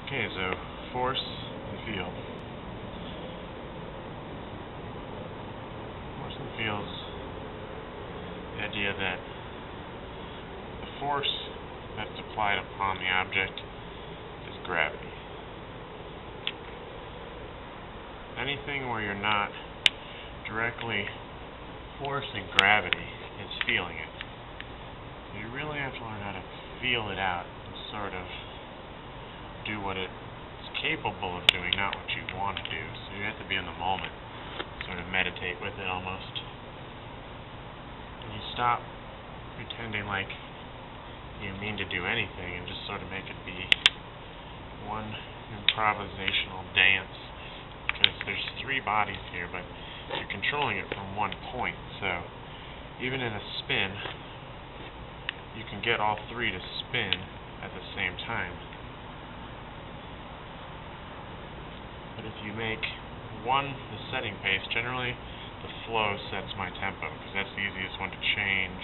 Okay, so force and field. Force and field is the idea that the force that's applied upon the object is gravity. Anything where you're not directly forcing gravity is feeling it. You really have to learn how to feel it out and sort of do what it's capable of doing, not what you want to do. So you have to be in the moment, sort of meditate with it almost. And you stop pretending like you mean to do anything and just sort of make it be one improvisational dance. Because there's three bodies here, but you're controlling it from one point. So even in a spin, you can get all three to spin at the same time. But if you make one the setting pace, generally the flow sets my tempo, because that's the easiest one to change.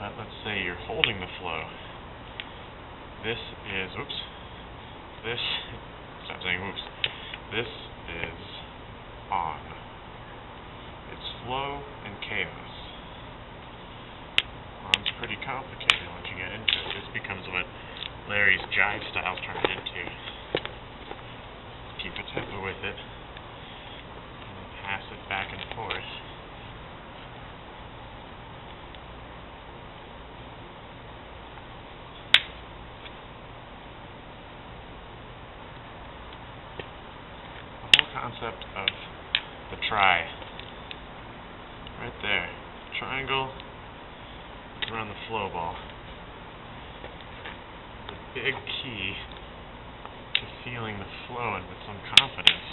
But let's say you're holding the flow. This is, stop saying oops. This is on. It's flow and chaos. On's pretty complicated once you get into it. This becomes what Larry's jive style turned into. Keep a tempo with it, and then pass it back and forth. The whole concept of the try, right there, triangle around the flow ball. The big key to feeling the flow and with some confidence.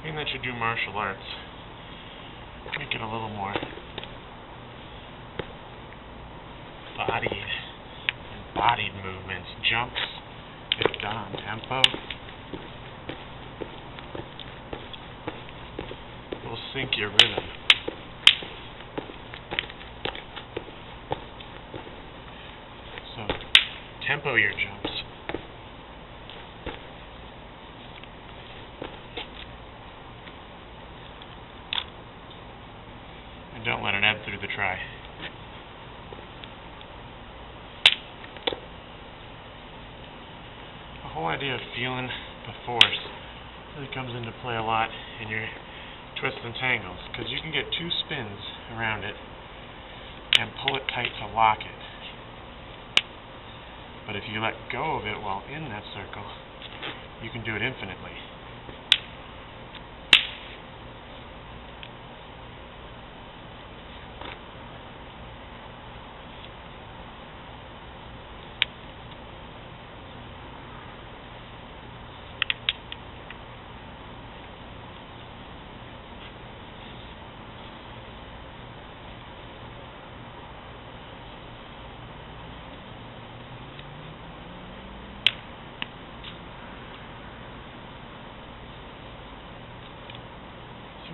Being that you do martial arts, make it a little more embodied movements, jumps. If done on tempo, will sync your rhythm. So, tempo your jumps. And don't let it ebb through the try. The whole idea of feeling the force really comes into play a lot in your twists and tangles, because you can get two spins around it and pull it tight to lock it. But if you let go of it while in that circle, you can do it infinitely.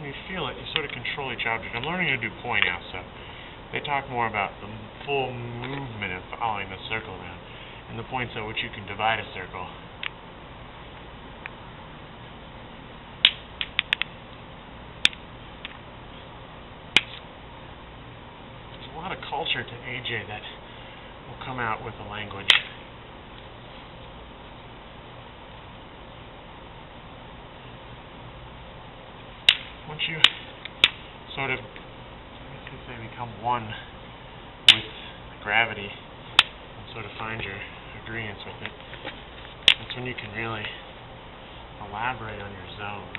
When you feel it, you sort of control each object. I'm learning to do poi now, so they talk more about the full movement of following the circle around, and the points at which you can divide a circle. There's a lot of culture to AJ that will come out with the language. Once you sort of, become one with gravity and sort of find your agreeance with it, that's when you can really elaborate on your zones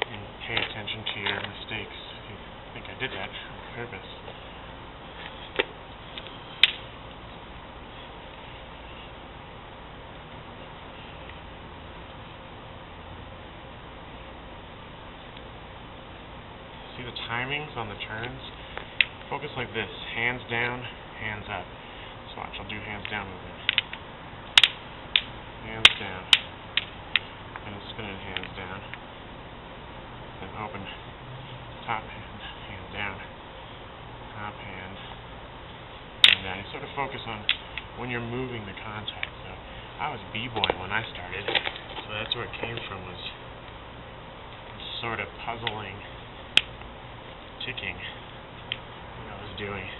and pay attention to your mistakes. If you think I did that on purpose. See the timings on the turns? Focus like this. Hands down, hands up. So watch, I'll do hands down movement. hands down, and spinning hands down, then open, top hand, hand down, top hand, hand down. You sort of focus on when you're moving the contact. So I was b-boying when I started, so that's where it came from, was this sort of puzzling ticking that I was doing.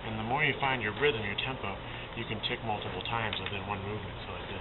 And the more you find your rhythm, your tempo, you can tick multiple times within one movement. So like this.